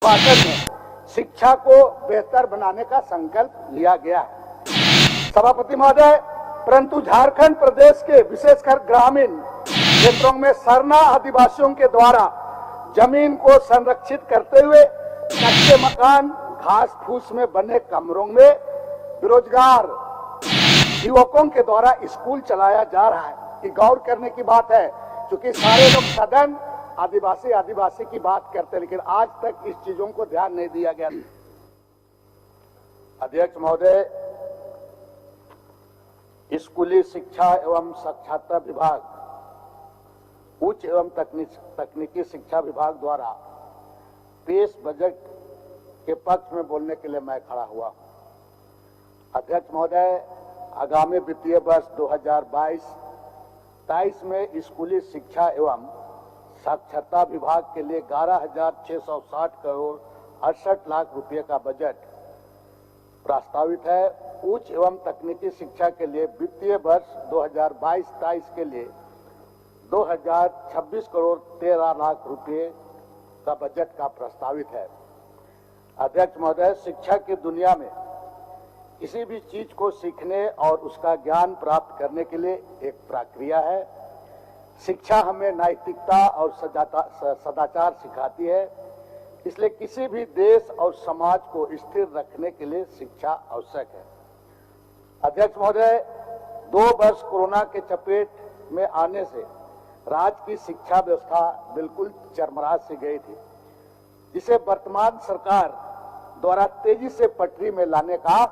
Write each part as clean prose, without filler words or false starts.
भाषण में शिक्षा को बेहतर बनाने का संकल्प लिया गया है। सभापति महोदय, परंतु झारखंड प्रदेश के विशेषकर ग्रामीण क्षेत्रों में सरना आदिवासियों के द्वारा जमीन को संरक्षित करते हुए कच्चे मकान, घास फूस में बने कमरों में बेरोजगार युवकों के द्वारा स्कूल चलाया जा रहा है। ये गौर करने की बात है, क्योंकि सारे लोग सदन आदिवासी की बात करते हैं, लेकिन आज तक इस चीजों को ध्यान नहीं दिया गया। अध्यक्ष महोदय, स्कूली शिक्षा एवं साक्षरता विभाग, उच्च एवं तकनीकी शिक्षा विभाग द्वारा पेश बजट के पक्ष में बोलने के लिए मैं खड़ा हुआ। अध्यक्ष महोदय, आगामी वित्तीय वर्ष 2022-23 में स्कूली शिक्षा एवं साक्षरता विभाग के लिए 11,660 करोड़ 68 लाख रुपए का बजट प्रस्तावित है। उच्च एवं तकनीकी शिक्षा के लिए वित्तीय वर्ष 2022-23 के लिए 2,026 करोड़ 13 लाख रुपए का बजट का प्रस्तावित है। अध्यक्ष महोदय, शिक्षा की दुनिया में किसी भी चीज को सीखने और उसका ज्ञान प्राप्त करने के लिए एक प्रक्रिया है। शिक्षा हमें नैतिकता और सदाचार सिखाती है, इसलिए किसी भी देश और समाज को स्थिर रखने के लिए शिक्षा आवश्यक है। अध्यक्ष महोदय, 2 वर्ष कोरोना के चपेट में आने से राज्य की शिक्षा व्यवस्था बिल्कुल चरमरा सी गई थी, जिसे वर्तमान सरकार द्वारा तेजी से पटरी में लाने का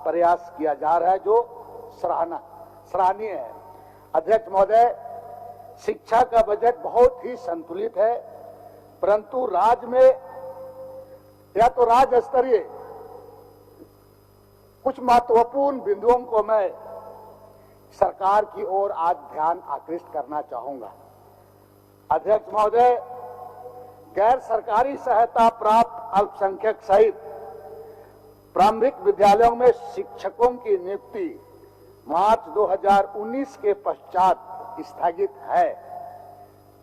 प्रयास किया जा रहा है, जो सराहनीय है। अध्यक्ष महोदय, शिक्षा का बजट बहुत ही संतुलित है, परंतु राज्य में या तो राज्य स्तरीय कुछ महत्वपूर्ण बिंदुओं को मैं सरकार की ओर आज ध्यान आकृष्ट करना चाहूंगा। अध्यक्ष महोदय, गैर सरकारी सहायता प्राप्त अल्पसंख्यक सहित प्रारंभिक विद्यालयों में शिक्षकों की नियुक्ति मार्च 2019 के पश्चात स्थगित है,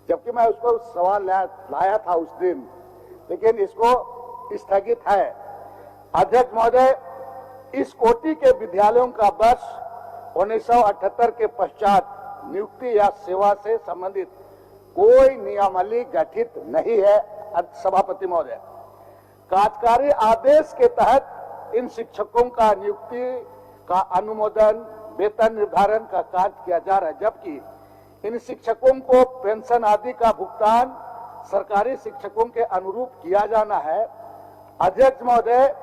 जबकि मैं उसको सवाल लाया था उस दिन, लेकिन इसको स्थगित है। अध्यक्ष महोदय, इस कोटि के विद्यालयों का वर्ष 1978 के पश्चात नियुक्ति या सेवा से संबंधित कोई नियमावली गठित नहीं है। सभापति महोदय, कार्यकारी आदेश के तहत इन शिक्षकों का नियुक्ति का अनुमोदन, वेतन निर्धारण का कार्य किया जा रहा है, जबकि इन शिक्षकों को पेंशन आदि का भुगतान सरकारी शिक्षकों के अनुरूप किया जाना है। अध्यक्ष महोदय,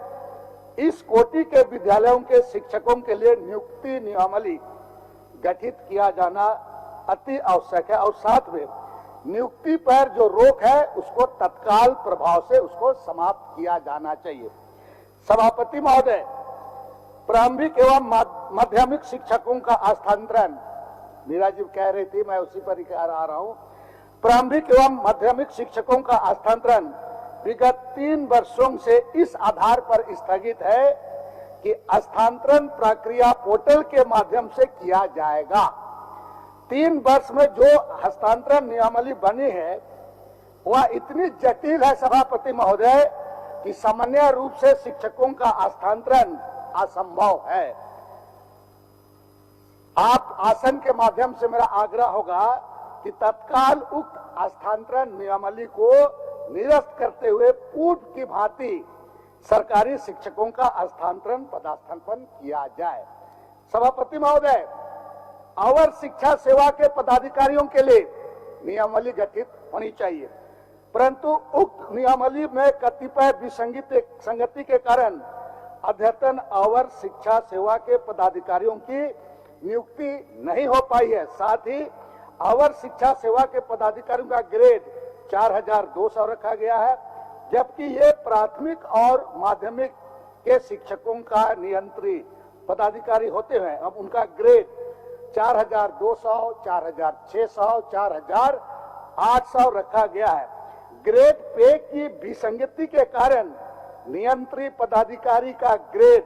इस कोटि के विद्यालयों के शिक्षकों के लिए नियुक्ति नियमावली गठित किया जाना अति आवश्यक है और साथ में नियुक्ति पर जो रोक है उसको तत्काल प्रभाव से उसको समाप्त किया जाना चाहिए। सभापति महोदय, प्रारंभिक एवं माध्यमिक शिक्षकों का स्थानांतरण, मीरा जी कह रही थी, मैं उसी पर ही आ रहा हूं। प्रारंभिक एवं माध्यमिक शिक्षकों का स्थानांतरण विगत 3 वर्षों से इस आधार पर स्थगित है कि स्थानांतरण प्रक्रिया पोर्टल के माध्यम से किया जाएगा। 3 वर्ष में जो हस्तांतरण नियमावली बनी है वह इतनी जटिल है सभापति महोदय कि सामान्य रूप से शिक्षकों का स्थानांतरण असंभव है। आप आसन के माध्यम से मेरा आग्रह होगा कि तत्काल उक्त स्थानांतरण नियमावली को निरस्त करते हुए पूर्व की भांति सरकारी शिक्षकों का स्थानांतरण पदास्थापन किया जाए। सभापति महोदय, अवर शिक्षा सेवा के पदाधिकारियों के लिए नियमावली गठित होनी चाहिए, परंतु उक्त नियमावली में कतिपय विसंगति के कारण अद्यतन अवर शिक्षा सेवा के पदाधिकारियों की नियुक्ति नहीं हो पाई है। साथ ही अवर शिक्षा सेवा के पदाधिकारियों का ग्रेड 4,200 रखा गया है, जबकि ये प्राथमिक और माध्यमिक के शिक्षकों का नियंत्री पदाधिकारी होते हैं। अब उनका ग्रेड 4,200, 4,600, 4,800 रखा गया है। ग्रेड पे की विसंगति के कारण नियंत्री पदाधिकारी का ग्रेड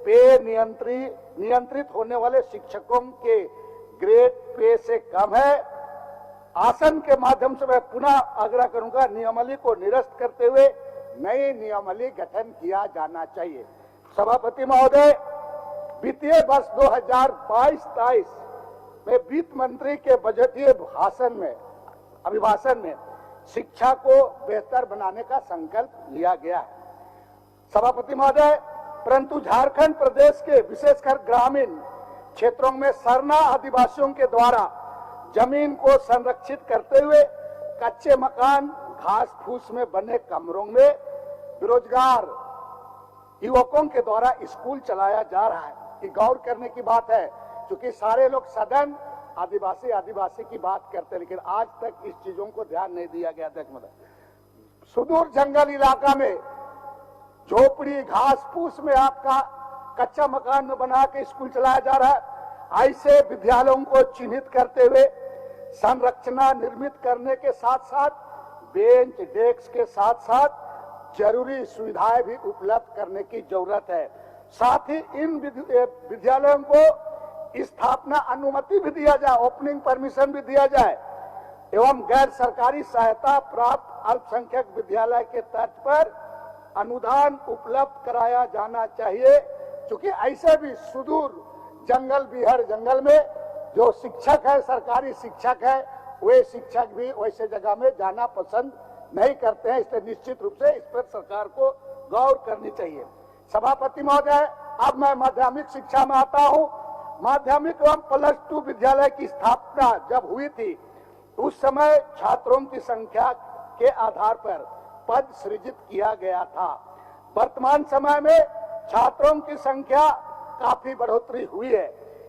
पे नियंत्रित होने वाले शिक्षकों के ग्रेड पे से कम है। आसन के माध्यम से मैं पुनः आग्रह करूंगा नियमावली को निरस्त करते हुए नई नियमावली गठन किया जाना चाहिए। सभापति महोदय, वित्तीय वर्ष 2022-23 में वित्त मंत्री के बजटीय अभिभाषण में शिक्षा को बेहतर बनाने का संकल्प लिया गया है। सभापति महोदय, परंतु झारखंड प्रदेश के विशेषकर ग्रामीण क्षेत्रों में सरना आदिवासियों के द्वारा जमीन को संरक्षित करते हुए कच्चे मकान, घास फूस में बने कमरों में बेरोजगार युवकों के द्वारा स्कूल चलाया जा रहा है। ये गौर करने की बात है, क्योंकि सारे लोग सदन आदिवासी की बात करते हैं, लेकिन आज तक इस चीजों को ध्यान नहीं दिया गया। अध्यक्ष महोदय, सुदूर जंगल इलाका में झोपड़ी घास फूस में आपका कच्चा मकान में बना के स्कूल चलाया जा रहा है। ऐसे विद्यालयों को चिन्हित करते हुए संरचना निर्मित करने के साथ साथ बेंच डेस्क के साथ साथ जरूरी सुविधाएं भी उपलब्ध करने की जरूरत है। साथ ही इन विद्यालयों को स्थापना अनुमति भी दिया जाए, ओपनिंग परमिशन भी दिया जाए एवं गैर सरकारी सहायता प्राप्त अल्पसंख्यक विद्यालय के तर्ज पर अनुदान उपलब्ध कराया जाना चाहिए, क्योंकि ऐसे भी सुदूर जंगल बिहार जंगल में जो शिक्षक है, सरकारी शिक्षक है, वे शिक्षक भी वैसे जगह में जाना पसंद नहीं करते हैं। इसलिए निश्चित रूप से इस पर सरकार को गौर करनी चाहिए। सभापति महोदय, अब मैं माध्यमिक शिक्षा में आता हूं। माध्यमिक एवं +2 विद्यालय की स्थापना जब हुई थी, उस समय छात्रों की संख्या के आधार पर पद सृजित किया गया था। वर्तमान समय में छात्रों की संख्या काफी बढ़ोतरी हुई है,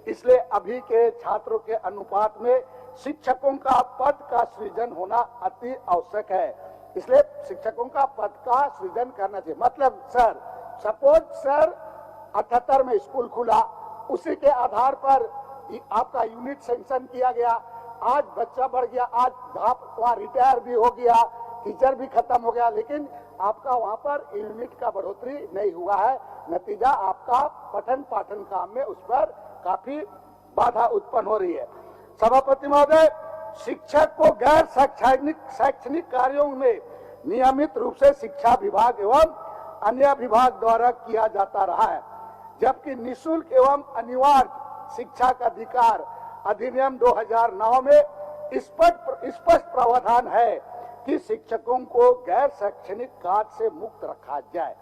इसलिए अभी के छात्रों के अनुपात में शिक्षकों का पद का सृजन होना अति आवश्यक है। इसलिए शिक्षकों का पद का सृजन करना चाहिए। मतलब सर, सपोज सर 78 में स्कूल खुला, उसी के आधार पर आपका यूनिट सेंक्शन किया गया, आज बच्चा बढ़ गया, आज वहाँ रिटायर भी हो गया, टीचर भी खत्म हो गया, लेकिन आपका वहाँ पर यूनिट का बढ़ोतरी नहीं हुआ है। नतीजा आपका पठन पाठन काम में उस पर काफी बाधा उत्पन्न हो रही है। सभापति महोदय, शिक्षक को गैर शैक्षणिक कार्यों में नियमित रूप से शिक्षा विभाग एवं अन्य विभाग द्वारा किया जाता रहा है, जबकि निःशुल्क एवं अनिवार्य शिक्षा का अधिकार अधिनियम 2009 में स्पष्ट प्रावधान है कि शिक्षकों को गैर शैक्षणिक कार्य से मुक्त रखा जाए।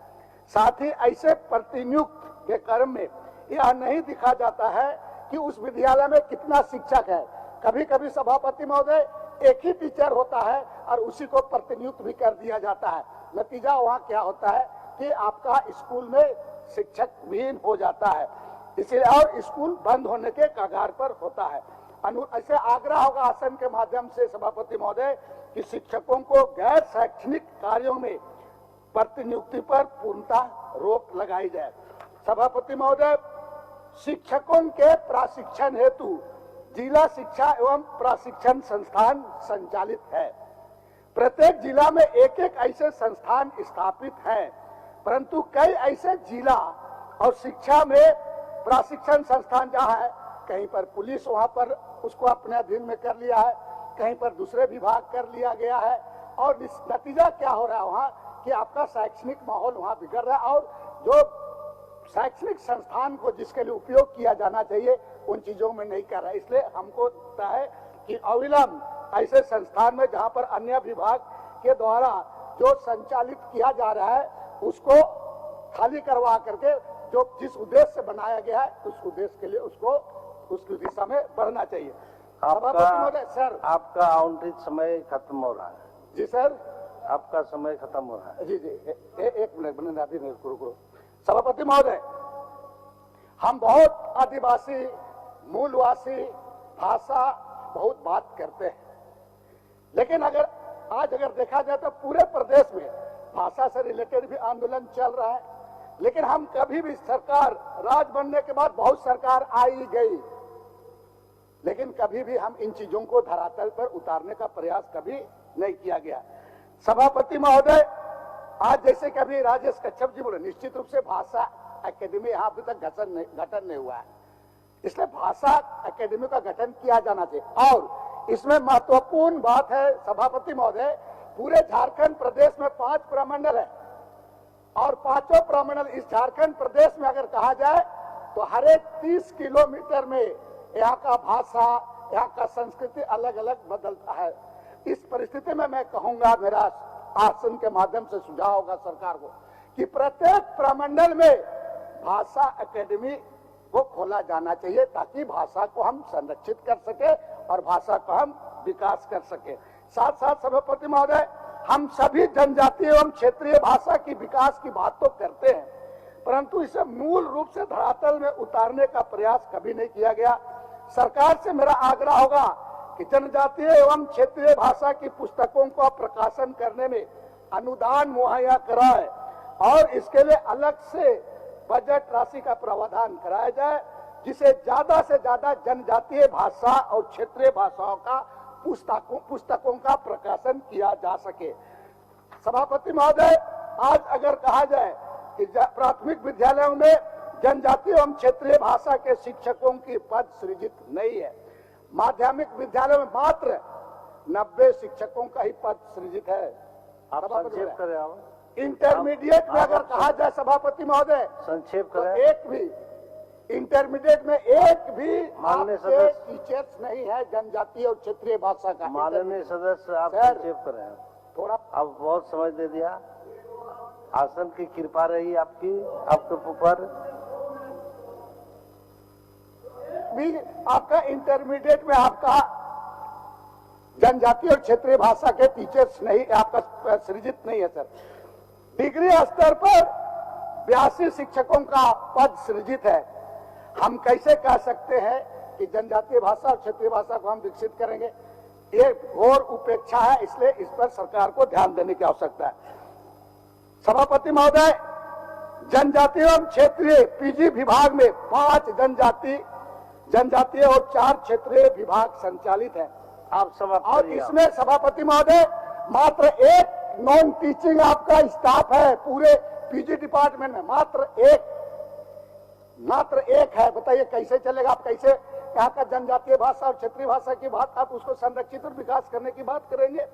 साथ ही ऐसे प्रतिनियुक्त के क्रम में यह नहीं दिखा जाता है कि उस विद्यालय में कितना शिक्षक है। कभी कभी सभापति महोदय, एक ही टीचर होता है और उसी को प्रतिनियुक्त भी कर दिया जाता है। नतीजा वहाँ क्या होता है कि आपका स्कूल में शिक्षक विहीन हो जाता है, इसलिए और स्कूल बंद होने के कगार पर होता है। ऐसे आग्रह होगा आसन के माध्यम से सभापति महोदय कि शिक्षकों को गैर शैक्षणिक कार्यों में प्रतिनियुक्ति पर पूर्णतः रोक लगाई जाए। सभापति महोदय, शिक्षकों के प्रशिक्षण हेतु जिला शिक्षा एवं प्रशिक्षण संस्थान संचालित है। प्रत्येक जिला में एक एक ऐसे संस्थान स्थापित हैं, परंतु कई ऐसे जिला और शिक्षा में प्रशिक्षण संस्थान जहाँ है, कहीं पर पुलिस वहाँ पर उसको अपने अधीन में कर लिया है, कहीं पर दूसरे विभाग कर लिया गया है, और नतीजा क्या हो रहा है वहाँ कि आपका शैक्षणिक माहौल वहाँ बिगड़ रहा है, और जो शैक्षणिक संस्थान को जिसके लिए उपयोग किया जाना चाहिए उन चीजों में नहीं कर रहा है। इसलिए हमको लगता है कि अविलंब ऐसे संस्थान में जहाँ पर अन्य विभाग के द्वारा जो संचालित किया जा रहा है उसको खाली करवा करके जो जिस उद्देश्य से बनाया गया है उस उद्देश्य के लिए उसको उसकी दिशा में बढ़ना चाहिए। सर, आपका आवंटित समय खत्म हो रहा है। जी सर, आपका समय खत्म हो रहा है। जी जी, एक मिनट अभी रुको। सभापति महोदय, हम बहुत आदिवासी मूलवासी भाषा बहुत बात करते हैं, लेकिन अगर देखा जाए तो पूरे प्रदेश में भाषा से रिलेटेड भी आंदोलन चल रहा है, लेकिन हम कभी भी सरकार राज बनने के बाद बहुत सरकार आई गई, लेकिन कभी भी हम इन चीजों को धरातल पर उतारने का प्रयास कभी नहीं किया गया। सभापति महोदय, आज जैसे कभी राजेश कच्छप जी बोले, निश्चित रूप से भाषा एकेडमी यहाँ अभी तक गठन नहीं हुआ है, इसलिए भाषा एकेडमी का गठन किया जाना चाहिए। और इसमें महत्वपूर्ण बात है सभापति महोदय, पूरे झारखंड प्रदेश में 5 प्रमंडल है, और पांचों प्रमंडल इस झारखंड प्रदेश में अगर कहा जाए तो हर एक 30 किलोमीटर में यहाँ का भाषा, यहाँ का संस्कृति अलग अलग बदलता है। इस परिस्थिति में मैं कहूंगा, मेरा आसन के माध्यम से सुझाव होगा सरकार को कि प्रत्येक प्रमंडल में भाषा एकेडमी को खोला जाना चाहिए ताकि भाषा को हम संरक्षित कर सके और भाषा को हम विकास कर सके। साथ साथ सभापति महोदय, हम सभी जनजातीय एवं क्षेत्रीय भाषा की विकास की बात तो करते हैं, परंतु इसे मूल रूप से धरातल में उतारने का प्रयास कभी नहीं किया गया। सरकार से मेरा आग्रह होगा कि जनजातीय एवं क्षेत्रीय भाषा की पुस्तकों का प्रकाशन करने में अनुदान मुहैया कराए और इसके लिए अलग से बजट राशि का प्रावधान कराया जाए, जिसे ज्यादा से ज्यादा जनजातीय भाषा और क्षेत्रीय भाषाओं का पुस्तकों का प्रकाशन किया जा सके। सभापति महोदय, आज अगर कहा जाए कि प्राथमिक विद्यालयों में जनजातीय एवं क्षेत्रीय भाषा के शिक्षकों की पद सृजित नहीं है, माध्यमिक विद्यालयों में मात्र 90 शिक्षकों का ही पद सृजित है। संक्षेप करें। इंटरमीडिएट में अगर कहा जाए सभापति महोदय, संक्षेप तो करें। एक भी इंटरमीडिएट में एक भी माननीय सदस्य टीचर्स नहीं है जनजातीय और क्षेत्रीय भाषा का। माननीय सदस्य, आप सर, संक्षेप करें। थोड़ा अब बहुत समय दे दिया। आसन की कृपा रही आपकी, आपके ऊपर भी आपका इंटरमीडिएट में आपका जनजातीय और क्षेत्रीय भाषा के टीचर्स नहीं, आपका सृजित नहीं है सर। डिग्री स्तर पर 82 शिक्षकों का पद सृजित है। हम कैसे कह सकते हैं कि जनजातीय भाषा और क्षेत्रीय भाषा को हम विकसित करेंगे? ये घोर उपेक्षा है, इसलिए इस पर सरकार को ध्यान देने की आवश्यकता है। सभापति महोदय, जनजातीय एवं क्षेत्रीय पीजी विभाग में 5 जनजातीय और 4 क्षेत्रीय विभाग संचालित है। आप समाप्त और करिए। इसमें सभापति महोदय मात्र एक नॉन टीचिंग आपका स्टाफ है पूरे पीजी डिपार्टमेंट में, मात्र एक है। बताइए कैसे चलेगा? आप कैसे यहाँ का जनजातीय भाषा और क्षेत्रीय भाषा की बात, आप उसको संरक्षित और विकास करने की बात करेंगे?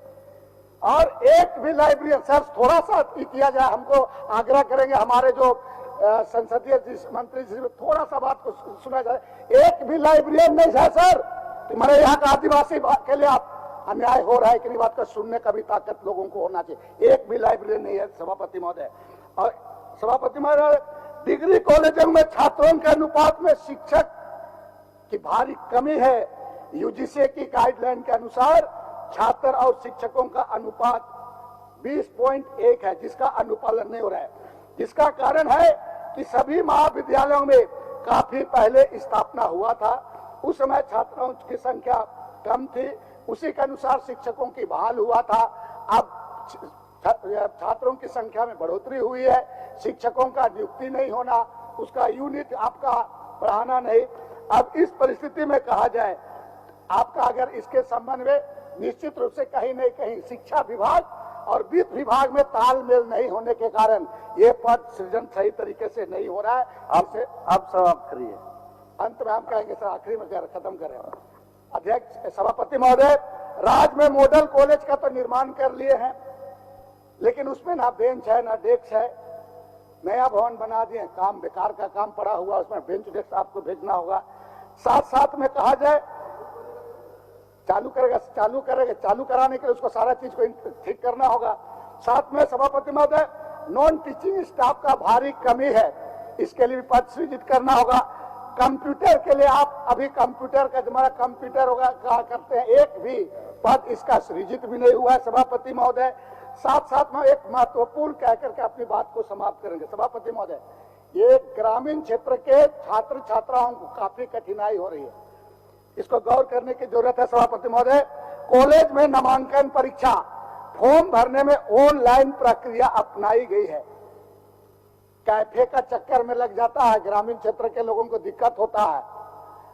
और एक भी लाइब्रेरी, सर थोड़ा सा किया जाए, हमको आग्रह करेंगे हमारे जो संसदीय मंत्री जी, थोड़ा सा बात को सुना जाए। एक भी लाइब्रेरियन नहीं है सर, तुम्हारे यहाँ का आदिवासी के लिए आप अन्याय हो रहा है कि नहीं, बात का सुनने का भी ताकत लोगों को होना चाहिए। एक भी लाइब्रेरी नहीं है सभापति महोदय। और सभापति महोदय, डिग्री कॉलेजों में छात्रों के अनुपात में शिक्षक की भारी कमी है। यूजीसी की गाइडलाइन के अनुसार छात्र और शिक्षकों का अनुपात 20.1 है, जिसका अनुपालन नहीं हो रहा है, जिसका कारण है कि सभी महाविद्यालयों में काफी पहले स्थापना हुआ था, उस समय छात्रों की संख्या कम थी, उसी के अनुसार शिक्षकों की बहाल हुआ था। अब छात्रों की संख्या में बढ़ोतरी हुई है, शिक्षकों का नियुक्ति नहीं होना, उसका यूनिट आपका बढ़ाना नहीं। अब इस परिस्थिति में कहा जाए, आपका अगर इसके संबंध में निश्चित रूप से कहीं नहीं कहीं शिक्षा विभाग और वित्त विभाग में तालमेल नहीं होने के कारण ये पद सृजन सही तरीके से नहीं हो रहा है। आप समाप्त करिए। अंत में हम कहेंगे सर, आखिरी में खत्म करें। अध्यक्ष, सभापति महोदय, राज्य में मॉडल कॉलेज का तो निर्माण कर लिए हैं, लेकिन उसमें ना बेंच है ना डेस्क है। नया भवन बना दिए, काम बेकार का काम पड़ा हुआ, उसमें बेंच डेस्क आपको भेजना होगा। साथ साथ में कहा जाए चालू कराने के लिए उसको सारा चीज को ठीक करना होगा। साथ में सभापति महोदय, नॉन टीचिंग स्टाफ का भारी कमी है, इसके लिए भी पद सृजित करना होगा। कंप्यूटर के लिए आप अभी कंप्यूटर का जमाना, कंप्यूटर होगा कहा करते हैं, एक भी पद इसका सृजित भी नहीं हुआ है सभापति महोदय। साथ में एक महत्वपूर्ण कहकर के अपनी बात को समाप्त करेंगे सभापति महोदय, ये ग्रामीण क्षेत्र के छात्र छात्राओं को काफी कठिनाई हो रही है, इसको गौर करने की जरूरत है सभापति महोदय। कॉलेज में नामांकन परीक्षा फॉर्म भरने में ऑनलाइन प्रक्रिया अपनाई गई है, कैफे का चक्कर में लग जाता है, ग्रामीण क्षेत्र के लोगों को दिक्कत होता है,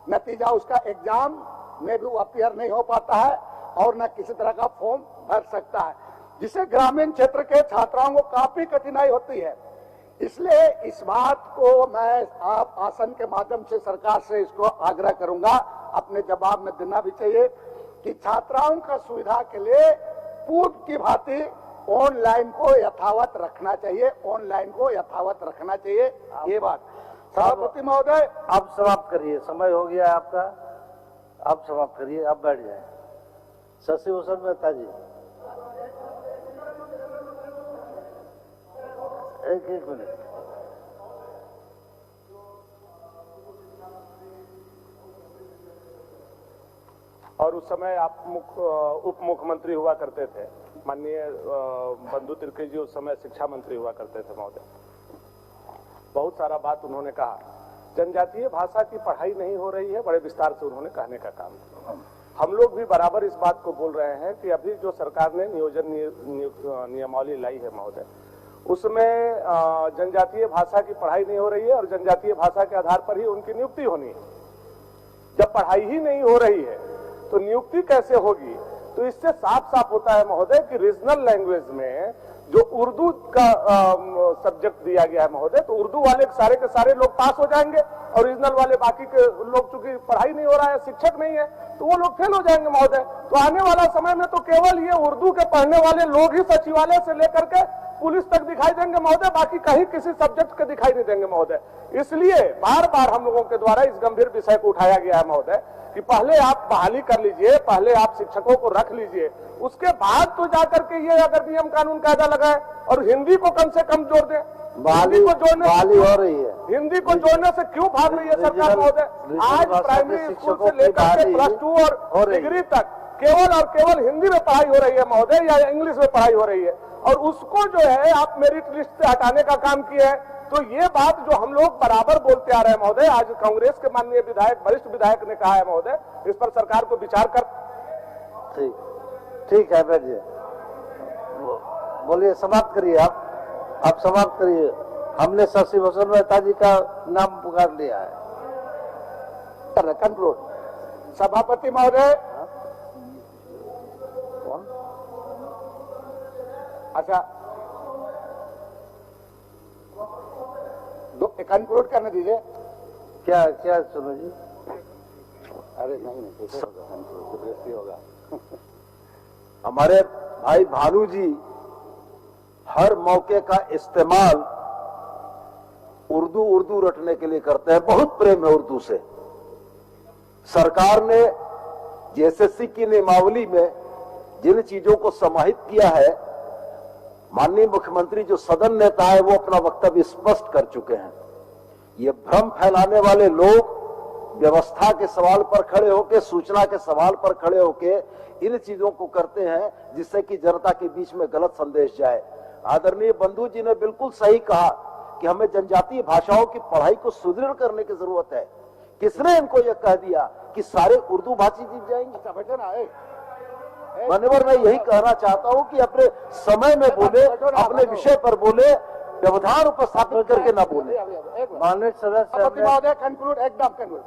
नतीजा उसका एग्जाम में भी अपियर नहीं हो पाता है और न किसी तरह का फॉर्म भर सकता है, जिससे ग्रामीण क्षेत्र के छात्राओं को काफी कठिनाई होती है। इसलिए इस बात को मैं आप आसन के माध्यम से सरकार से इसको आग्रह करूंगा, अपने जवाब में देना भी चाहिए कि छात्राओं का सुविधा के लिए पूर्व की भांति ऑनलाइन को यथावत रखना चाहिए, ऑनलाइन को यथावत रखना चाहिए, ये बात। सभापति महोदय, अब समाप्त करिए, समय हो गया है आपका, अब समाप्त करिए, अब बैठ जाए। शशि भूषण मेहता जी, एक मिनट। और उस समय आप उप मुख्यमंत्री हुआ करते थे, माननीय बंधु तिर्की जी उस समय शिक्षा मंत्री हुआ करते थे महोदय। बहुत सारा बात उन्होंने कहा, जनजातीय भाषा की पढ़ाई नहीं हो रही है, बड़े विस्तार से उन्होंने कहने का काम किया। हम लोग भी बराबर इस बात को बोल रहे हैं कि अभी जो सरकार ने नियोजन नियमावली लाई है महोदय, उसमें जनजातीय भाषा की पढ़ाई नहीं हो रही है और जनजातीय भाषा के आधार पर ही उनकी नियुक्ति होनी है। जब पढ़ाई ही नहीं हो रही है तो नियुक्ति कैसे होगी? तो इससे साफ साफ होता है महोदय कि रीजनल लैंग्वेज में जो उर्दू का सब्जेक्ट दिया गया है महोदय, तो उर्दू वाले सारे के सारे लोग पास हो जाएंगे और रीजनल वाले बाकी के लोग, चूंकि पढ़ाई नहीं हो रहा है, शिक्षक नहीं है, तो वो लोग फेल हो जाएंगे महोदय। तो आने वाला समय में तो केवल ये उर्दू के पढ़ने वाले लोग ही सचिवालय से लेकर के पुलिस तक दिखाई देंगे महोदय, बाकी कहीं किसी सब्जेक्ट के दिखाई नहीं देंगे महोदय। इसलिए बार बार हम लोगों के द्वारा इस गंभीर विषय को उठाया गया है महोदय कि पहले आप बहाली कर लीजिए, पहले आप शिक्षकों को रख लीजिए, उसके बाद तो जाकर के ये अगर नियम कानून कायदा लगाए और हिंदी को कम से कम जोड़ दें। बहाली हो रही है, हिंदी को जोड़ने से क्यों भाग रही है सरकार महोदय? आज प्राइमरी स्कूल से लेकर के +2 और डिग्री तक केवल और केवल हिंदी में पढ़ाई हो रही है महोदय, या इंग्लिश में पढ़ाई हो रही है, और उसको जो है आप मेरिट लिस्ट से हटाने का काम किए हैं। तो ये बात जो हम लोग बराबर बोलते आ रहे हैं महोदय, आज कांग्रेस के माननीय विधायक, वरिष्ठ विधायक ने कहा है महोदय, इस पर सरकार को विचार कर। ठीक है, बैठिए, बोलिए, समाप्त करिए आप समाप्त करिए। हमने शशि भूषण मेहता जी का नाम पुकार लिया है। कंक्लूड। सभापति महोदय, कौन? अच्छा, कंक्लूड करने दीजिए। क्या सुनो जी? अरे नहीं, कैसे होगा कंक्लूड, बेइज्जती होगा। हमारे भाई भानु जी हर मौके का इस्तेमाल उर्दू रटने के लिए करते हैं, बहुत प्रेम है उर्दू से। सरकार ने जेएसएससी की नियमावली में जिन चीजों को समाहित किया है, माननीय मुख्यमंत्री जो सदन नेता है वो अपना वक्तव्य स्पष्ट कर चुके हैं। ये भ्रम फैलाने वाले लोग व्यवस्था के सवाल पर खड़े होकर, सूचना के सवाल पर खड़े होकर इन चीजों को करते हैं जिससे कि जनता के बीच में गलत संदेश जाए। आदरणीय बंधु जी ने बिल्कुल सही कहा कि हमें जनजातीय भाषाओं की पढ़ाई को सुदृढ़ करने की जरूरत है। किसने इनको यह कह दिया कि सारे उर्दू भाषी जीत जाएंगे? अच्छा बेटे ना, मान्यवर, मैं यही कहना चाहता हूं कि अपने समय में बोले, अपने विषय पर बोले, व्यवधान उपस्थापित करके ना बोले। माननीय सदस्य महोदय, कंक्लूड, एकदम कंक्लूड।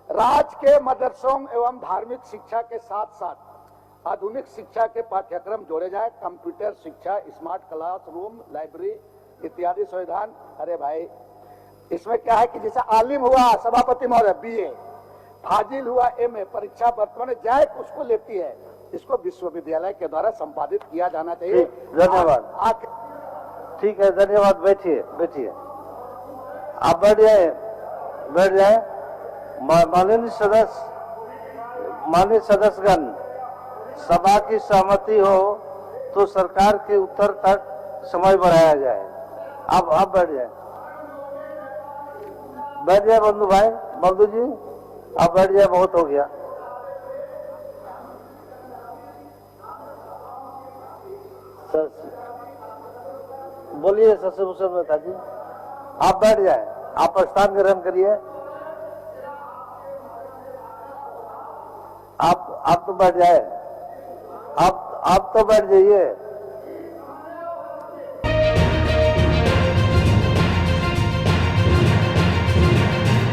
राज्य के मदरसों एवं धार्मिक शिक्षा के साथ साथ आधुनिक शिक्षा के पाठ्यक्रम जोड़े जाए, कंप्यूटर शिक्षा, स्मार्ट क्लासरूम, लाइब्रेरी इत्यादि सुविधान। अरे भाई, इसमें क्या है कि जैसे आलिम हुआ सभापति महोदय BA, फाजिल हुआ MA, परीक्षा वर्तमान जैक उसको लेती है, इसको विश्वविद्यालय के द्वारा संपादित किया जाना चाहिए। धन्यवाद। ठीक है, धन्यवाद। बैठिए, आप बैठ जाए। माननीय सदस्यगण, सभा की सहमति हो तो सरकार के उत्तर तक समय बढ़ाया जाए। आप बैठ जाए बंधु जी, आप बैठ जाए, बहुत हो गया। बोलिए शशि भूषण मेहता जी, आप बैठ जाए, आप प्रस्थान ग्रहण करिए। आप तो बैठ जाए, आप तो बैठ जाइए।